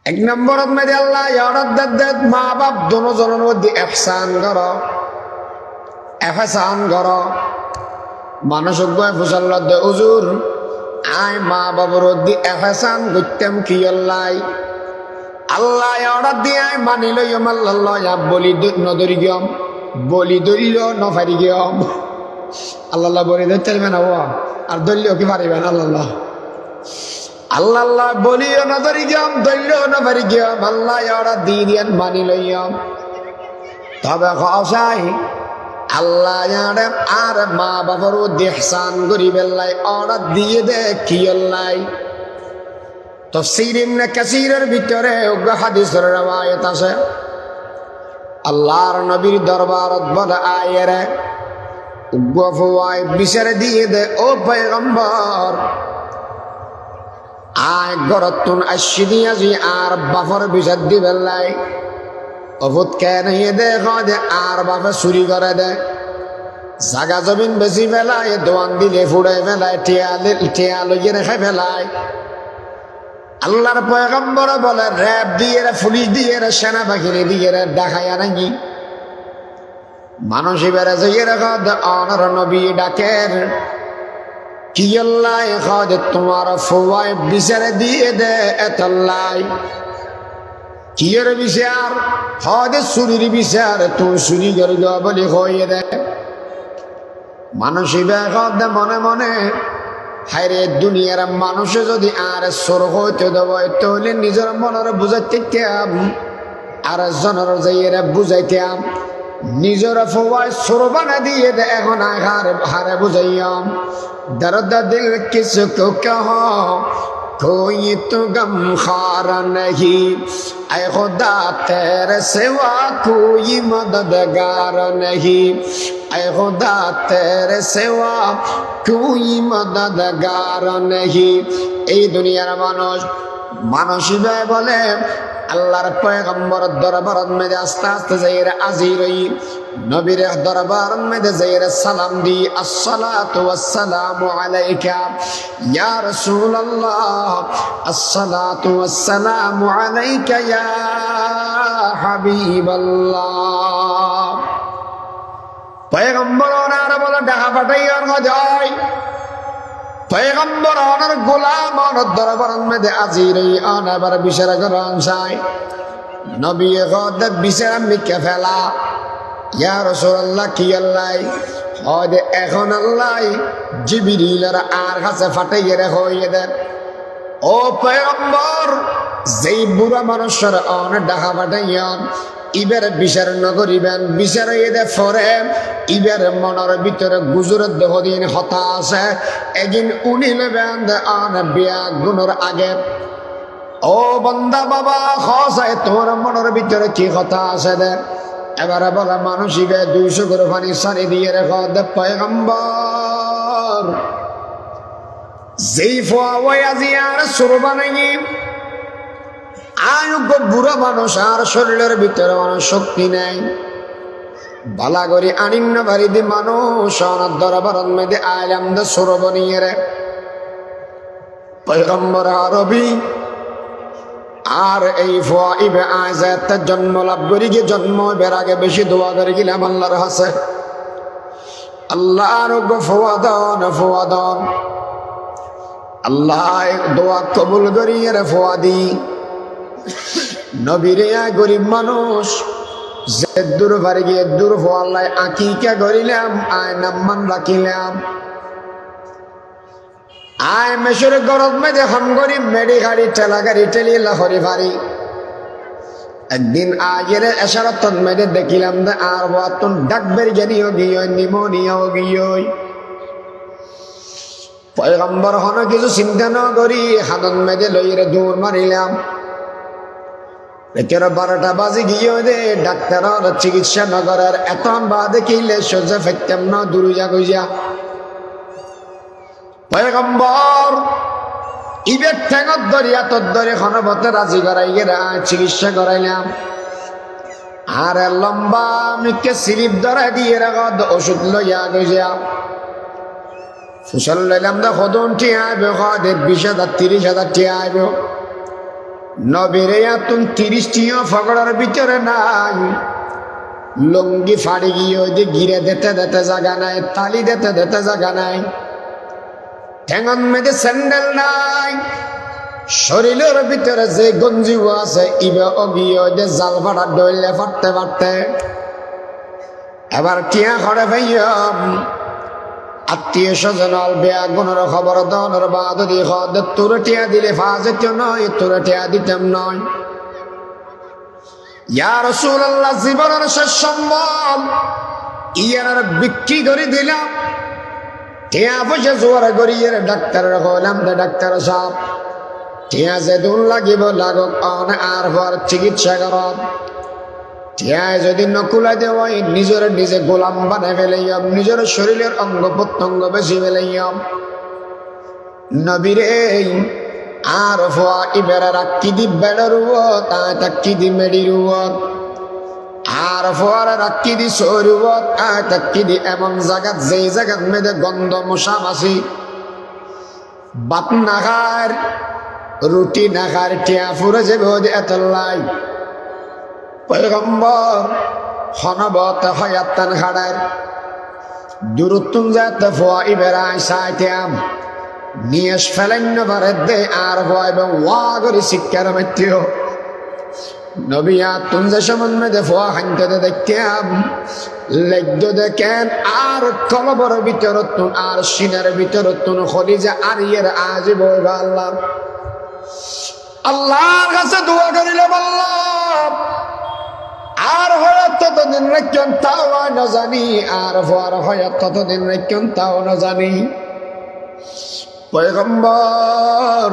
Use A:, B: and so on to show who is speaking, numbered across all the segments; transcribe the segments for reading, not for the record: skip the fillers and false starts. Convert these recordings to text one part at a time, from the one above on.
A: এক নম্বরত মেরে আল্লাহ ইয়ারদ মা বাপ দুজনের মধ্যে এহসান করো মানুষ ফুসাল্লাদ হুজুর আয় মা বাবার মধ্যে এহসান করতাম কি আল্লাহ অর্ডার দিয়ে আয় মানি লইম আল্লাহ বলি নদরি গিয়ম বলি দলিল নফারি গিয়ম আল্লাহ বলি ধরতে পারবেন আর দলিও কি পারিবেন আল্লাহ আল্লাহ বলিও নদরি গিয়ম দলিও নফারি গিয়ম আল্লাহ অর্ডার দিয়ে দিয়েন মানি লইম তবে খাই আল্লাহ আর মা বাবার ইহসান করিবেন লাই অর্ডার দিয়ে দে কি আল্লাহ তাফসীর ইবনে কাসীরের ভিতরে হাদিসের রওয়ায়াত আছে আল্লাহর নবীর দরবারত বলে আয়েরে উগ্গফওয়ায় বিচার দিয়ে দে ও পয়গম্বর আয় গরতুন আশিদিয়া জি আর বাফর বিচার দিবেন লাই অভূত কেন দে দে আর বাপে চুরি করে দে জাগা জমিন বেশি ফেলায় দোয়ান দিলে ফুড়ে ফেলায় টিয়া লইয়ে রেখে ফেলায় আল্লাহর পয়গম্বর বলে র‍্যাব দিয়ে পুলিশ দিয়ে সেনাবাহিনী দিয়ে দেখায় নাকি মানুষ বেড়ে যাইয়ে রেখা অনর নবী ডাকের কি আল্লাহ খাদ তোমার ফওয়ায় বিচারে দিয়ে দে এতল্লাই কিয়ের বিচার খাদ চুরির বিচার তুই চুরি করে বলি হয়ে দে মানুষ বেড়ে মনে মনে হায়রে দুনিয়ার মানুষে যদি আর সর হইতে দেব তাহলে নিজের মনের বুঝাইতাম আর জনের যাইয়েরা বুঝাইতাম নিজের ফওয়ায় সর বানা দিয়ে দে এখন হারে বুঝাইয়াম দর্দ দিল কিছু কো কহ कोई तो गम खारा नहीं ऐ खुदा तेरे सिवा कोई मददगार नहीं ऐ खुदा तेरे सिवा कोई मददगार नहीं এই দুনিয়ার মানুষ বলে আল্লাহর পয়গম্বর দরবারত মধ্যে আস্তে আস্তে যাইরা আজির নবীর দরবারত মধ্যে যাইরা সালাম দি আসসালাতু ওয়াসসালামু আলাইকা ইয়া রাসূলুল্লাহ আসসালাতু ওয়াসসালামু আলাইকা ইয়া হাবিবাল্লাহ পয়গম্বর ওনার বলে দেখা পাঠাইয়ার যায় পয়গম্বর ওনার গোলাম ওনার দরবারের মধ্যে আজির অনাবার বিচার করেন চাই নবী গদ বিচার মিকে ফেলা ইয়া রাসূলুল্লাহ কি আল্লাহ হদ এখন আল্লাহ জিবরিলের আর কাছে ফাটাইয়ে হইয়ে দেন ও পয়গম্বর যেই বুড়া মানুষের অন ডাকা পাঠাইয়ান ইবের বিচার নগরিবেন বিচার এদে ফরে ইবের মনের ভিতরে গুজরের দেহদিন হতা আছে একদিন উনি নেবেন আন বিয়া গুণর আগে ও বন্দা বাবা খসায় তোমার মনের ভিতরে কি কথা আছে দে এবারে বলে মানুষিকে 200 করে পানি সারি দিয়ে রেখো দে পয়গম্বর যেই ফোয়া আজি আর সুর বানাই আয়োগ্য বুড়া মানুষ আর শরীরের ভিতরে মানুষ শক্তি নেই বালা করি আনিন্ন বাড়িতে মানুষ অনার দরবারের মধ্যে আইলাম দে সরব নিয়ে রে পয়গম্বর আরবি আর এই ফোয়া ইবে আজাত জন্ম লাভ করি গিয়ে জন্ম বের আগে বেশি দোয়া করে গেলাম আল্লাহর হাসে আল্লাহ আরোগ্য ফোয়া দন আল্লাহ দোয়া কবুল করিয়ে রে ফোয়া দি নবীরে গরিব মানুষ যে দূর বাড়ি গিয়ে দূর ফোয়াল্লাই আকিকা করিলাম আয় নাম্মান রাখিলাম আয় মেশর গরদ মেঝে হাম গরিব মেডি গাড়ি ঠেলা গাড়ি ঠেলি লাহরি ভারি একদিন আগের এসারত মেঝে দেখিলাম দে আর বাতুন ডাক বেরি জানিও গিয়ে নিমোনিয়াও গিয়ে পয়গম্বর হন কিছু চিন্তা ন করি হাতত মেঝে লইরে দৌড় মারিলাম 12টা বাজে গিয়ে দে ডাক্তার চিকিৎসা নগরের এত বাদে কিলে সোজা ফেকতাম না দুরুজা গইজা পয়গম্বর ইবের ঠেঙত দরিয়া তোর দরে খনবতে রাজি করাই গেরা চিকিৎসা করাইলাম আর লম্বা মিকে স্লিপ ধরাই দিয়ে রাখা ওষুধ লইয়া গইজা ফুসল লইলাম দা সদন টিয়া আইব 20,000 30,000 টিয়া আইব নবীরে আতুন 30টিও ফগড়ার ভিতরে নাই, লঙ্গি ফাড়ি গিয়ে ওই যে গিরে দিতে দিতে জায়গা নাই, তালি দিতে দিতে জায়গা নাই, ঠেঙন মেয়েদের স্যান্ডেল নাই, শরীরের ভিতরে যে গঞ্জিও আছে ইবে অগিয়ে ওই যে জাল ফাটা ডইলে ফাটতে ফাটতে এবার টিয়া করে ভাইয়াম আত্মীয় স্বজন বেয়া গুণের খবর দনের বাদ দিয়ে তোর টিয়া দিলে ফাজেত নয়, তোর টিয়া দিতাম নয়। ইয়া রাসূলুল্লাহ, জীবনের শেষ সম্বল ইয়ার বিক্রি করে দিলাম, টিয়া পয়সা জোয়ার করিয়ে ডাক্তারের হলাম, ডাক্তার সাহেব টিয়া যেদিন লাগিব লাগক আর পর চিকিৎসা করব, টিয়ায় যদি নকুলা দেওয়াই নিজের নিজে গোলাম বানাই ফেলাইম, নিজের শরীরের অঙ্গ প্রত্যঙ্গ বেশি ফেলাইম। নবীরে আর ফোয়া ইবেরা রাখি দি বেড়ার তাই তাকি দি মেডির আর ফোয়ার রাখি দি সরুবত আয় তাকি দি এমন জায়গাত যেই জায়গাত মেয়েদের গন্ধ মশা মাছি, বাপ না খার রুটি না খার টিয়া ফুরে যাবে এত লাই। পয়গম্বর হনবত হয়াত্তান খাড়ার দূরত্বম যাতে ফোয়া ইবেরা সাইতাম নিয়েস ফেলেন পারে দে আর ভয় এবং ওয়া করে শিক্ষার মাত্র নবিয়া তুম যে সমন্বয়ে ফোয়া হানতে দেখতাম লেগ্য দেখেন আর কলবর ভিতরতুন আর সিনার ভিতরতুন খলিজা আর ইয়ের আজি বইবা আল্লাহ আল্লাহর কাছে দোয়া করিলাম, আল্লাহ আর হয়াত ততদিন রেখেন তাও না জানি, আর ভোয়ার হয়াত ততদিন রেখেন তাও না জানি। পয়গম্বর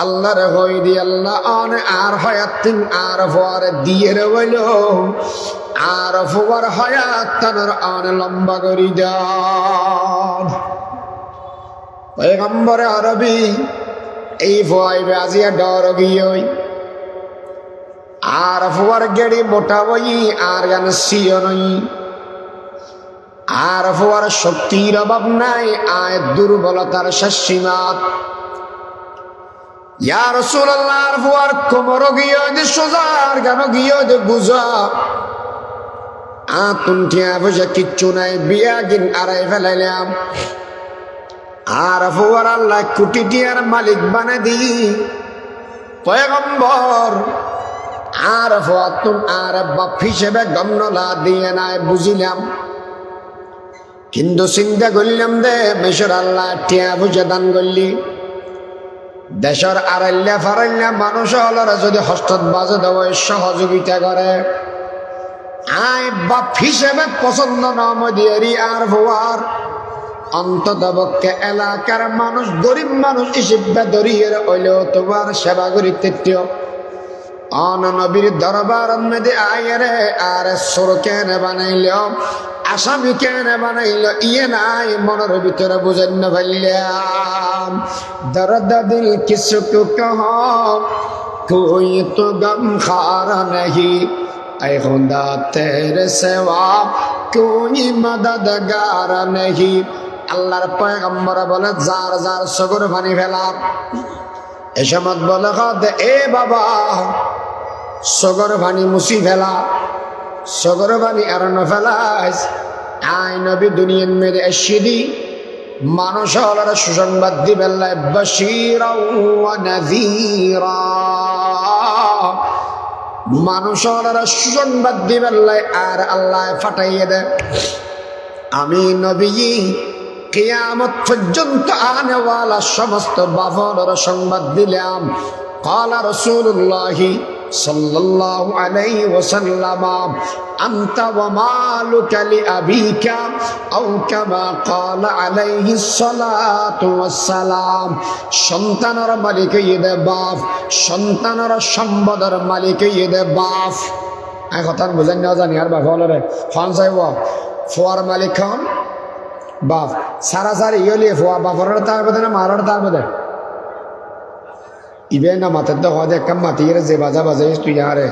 A: আল্লাহরে হই দি আল্লাহ অন আর হয়াত তিন আর ভোয়ার দিয়ে রইল, আর ভোয়ার হয়াত তার অন লম্বা করি দাও। পয়গম্বরে আরবি এই ভয়াইবে আজিয়া ডর গিয়ে আর ফুয়ার গেড়ি মোটা বই আর গান সিও নই, আর ফুয়ার শক্তির অভাব নাই আয় দুর্বলতার শেষ সীমাত। ইয়া রাসূলুল্লাহ, আর ফুয়ার কোমর গিয়ে যে সোজার গান গিয়ে যে গুজা আতুন টিয়া বুঝে কিচ্ছু নাই, বিয়া গিন আড়াই ফেলাইলাম। আর ফুয়ার আল্লাহ কোটি টিয়ার মালিক বানা দি পয়গম্বর আর ফুয়াতুন আর বাপ হিসেবে গণ্যলা দিয়ে নাই বুঝিলাম, কিন্তু চিন্তা করলাম দে মেশর আল্লাহ টিয়া বুঝে দান করলি দেশের আড়াইলা ফারাইলা মানুষ হলরা যদি হস্তত বাজে দেওয়া সহযোগিতা করে আয় বাপ হিসেবে পছন্দ নাম দিয়েরি আর ফুয়ার অন্তত পক্ষে এলাকার মানুষ গরিব মানুষ হিসেবে দরিয়ে হইলেও তোমার সেবা করি তৃতীয় অন নবীর দরবার মেদে আয়রে আর সর কেন বানাইল আসামি কেন বানাইল ইয়ে নাই মনের ভিতরে বুঝেন না ভাইলাম। দর্দ দিল কিছু কহ কোই তো গম খারা नहीं ऐ खुदा तेरे सिवा कोई मददगार नहीं। আল্লাহর পয়গম্বর বলে যার যার সগর পানি ফেলা এসমত বলে এ বাবা সগর পানি মুসি ফেলা, সগর পানি আর ন ফেলাস আই নবী দুনিয়ার মেরে এসিদি মানুষ হলার সুসংবাদ দিবেন বাশীরা ওয়া নাযীরা, মানুষ হলার সুসংবাদ দিবেন আর আল্লাহ ফাটাইয়ে দেয় আমি নবী কিয়ামত পর্যন্ত আনেওয়ালা সমস্ত বাফরের সংবাদ দিলাম। قال رسول الله صلى الله عليه وسلم أنت ومالك لأبيك أو كما قال عليه الصلاة والسلام। সন্তানের মালিক ইদে বাপ, সন্তানের সম্পদের মালিক ইদে বাপ। এই কথা বুঝেন না জানি আর বাপ হলরে খন চাইব ফোয়ার মালিক খন বাপ সারা সারি ইয়ে ফোয়া বাপর তার বোধ না মারার তার বোধ ইবে না মাথার তো হওয়া একটা মাতিয়ে যে বাজা বাজাই তুই আরে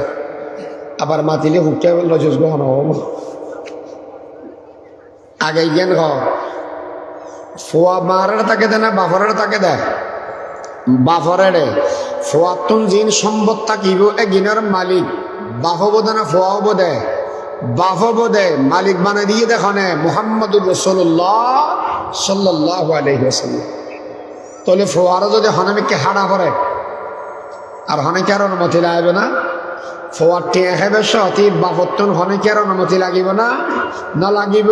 A: আবার মাতিলে হুককে লজস গ্রহণ হব আগে জ্ঞান হ ফোয়া মারার তাকে দেয় না বাপরের তাকে দেয় বাফরে রে ফোয়াতুন জিন সম্পদ থাকিব এগিনের মালিক বাফ বোধে না ফোয়াও বোধে বাফ বোধে মালিক বানাই দিয়ে দেখনে মুহাম্মদুর রাসূলুল্লাহ সাল্লাল্লাহু আলাইহি ওয়াসাল্লাম তাহলে ফোয়ারা যদি হনামিকে হাড়া করে আর হনেকে আর অনুমতি লাগবে না ফোয়ার টিয়া খাইবে সতী বাফত্তন হনেকে আর অনুমতি লাগিব না না লাগিব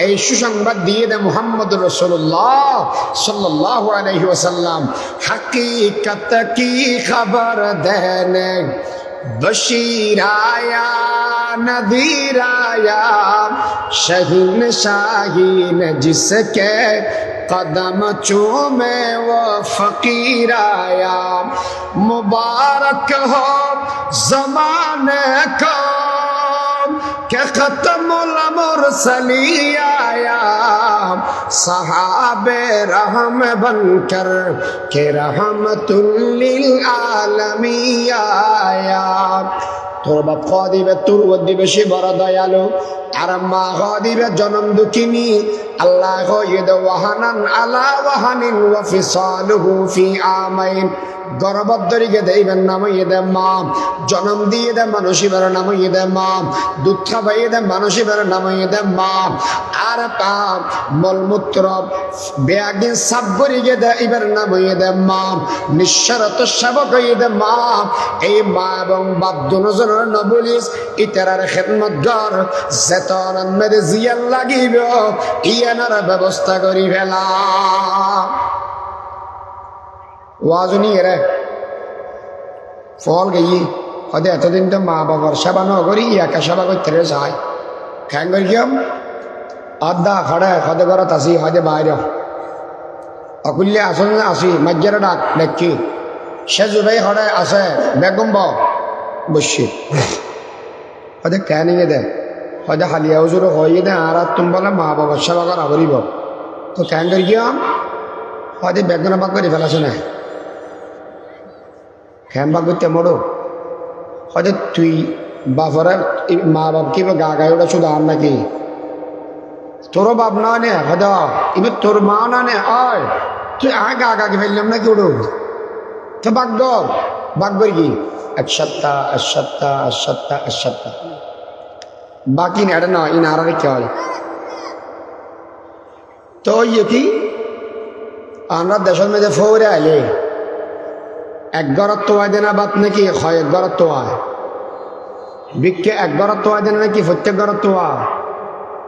A: এই সুসংবাদ দিয়ে দে মুহাম্মদুর রাসূলুল্লাহ সাল্লাল্লাহু আলাইহি ওয়াসাল্লাম হकीकत की खबर देने बशीर आया नदीर आया शहीन शाहीन जिसके कदम चूमे वो फकीर आया मुबारक हो जमाने को के खत्मुल मुरसली आया सहाबे रहम बनकर के रहमतुल लिल आलमी आया তোর বাপ খাওয়া দিবে তোর দিবে সে বড় দয়ালু আর মা খাওয়া দিবে জনম দুঃখিনী আল্লাহ ওয়াহানান আলা ওয়াহানিন ওয়া ফিসালুহু ফি আমাইন গর্ভধরিকে দেইবেন নাম দে মা জন্ম দিয়ে দে মানুষের নাম দে মা দুধ খাবাইয়ে দে মানুষের নাম দে মা আর পাপ মলমূত্র বেয়াগিন সাব করিয়ে দে এবার নাম দে মা নিঃস্বার্থ সেবক হয়ে দে মা এই মা এবং বাপ দুজনের নবলিস ইতারার খেদমত কর যেতন মেরে জিয়ান লাগিব ইয়ানার ব্যবস্থা করি ফেলা ওয়াজনি এরে ফল গেই হদে এতদিন তো মা বাবার সেবা ন করি একা সেবা করতে রে চাই খ্যাং করি কিয়ম আদা খড়ে হদে ঘরত আসি হদে বাইরে অকুল্যে আসন আসি মাজ্জারে ডাক দেখি সে জুবাই খড়ে আছে বেগম বসছি হদে ক্যানিংয়ে দে হদে হালিয়া হুজুর হয়ে দে আর তুমি বলে মা বাবার সেবা করা করিব তো খ্যাং করি কিয়ম হদে বেগনা বাগ করে ফেলাছে না খেম বাগ করতে মরো হয়তো তুই বাপরা মা বাপ কি গা গায়ে ওটা শুধু আর নাকি তোরও বাপ না নে হয়তো এবার তোর মা না নে আয় তুই গা গাকে ফেললাম নাকি ওড়ো তো বাগ করি কি এক সপ্তাহ বাকি না এটা না ইন আর কে হয় তো ইয়ে কি আমরা দেশের মধ্যে ফৌরে আইলে এক ঘরত তোয়াই দেনা বাত নাকি হয় এক ঘরত তোয়ায় বিক্ষে এক ঘরত তোয়াই দেনা নাকি প্রত্যেক ঘরত তোয়া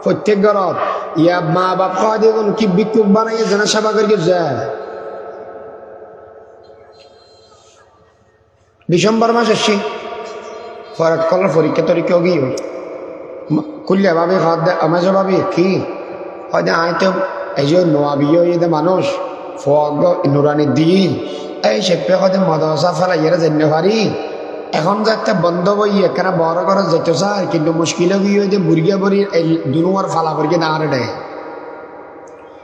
A: প্রত্যেক ঘরত ইয়া মা বাপ খাওয়া দিয়ে কি বিক্ষুক বানাইয়ে জনা সেবা করি যায় ডিসেম্বর মাস এসছি ফরাক কলার পরীক্ষা তরীক্ষা গিয়ে খুললে ভাবি খাওয়া দে আমার ভাবি কি হয়তো আয় তো এই যে নোয়া বিয়ে মানুষ ফগ নুরানি দিন এই সেপে হয়তো মদসা ফেলা ইয়ে জানতে পারি এখন যে একটা বন্ধ বই এখানে বড় করে যেতে চায় কিন্তু মুশকিলে গিয়ে হইতে বুড়িয়া বড়ি এই দুনুয়ার ফালা বড়িকে দাঁড়ে দেয়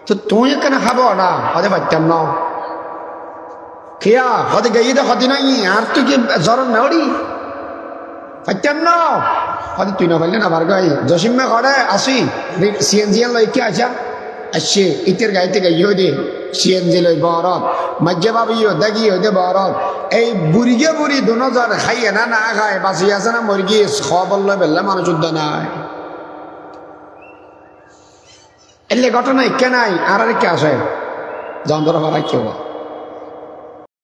A: তো তুই এখানে খাবো না হয়তো পারতাম না খেয়া হয়তো গিয়ে তো হতে নাই আর তুই কি জ্বর নেওড়ি পারতাম না হয়তো তুই না পারলে না বার গাই জসিমে ঘরে আসি সিএনজি লইকে আসা আসছে ইতের গাইতে গাইও দে সিএনজি লই বরত মাঝে ভাবিও দেখিও দে বরত এই বুড়িগে বুড়ি দুজন খাইয়ে না খায় বাঁচি আছে না মুরগি খবর লয় বেললে মানুষ উদ্য নাই এলে ঘটনা কে নাই আর কে আসে যন্ত্র ভাড়া কেউ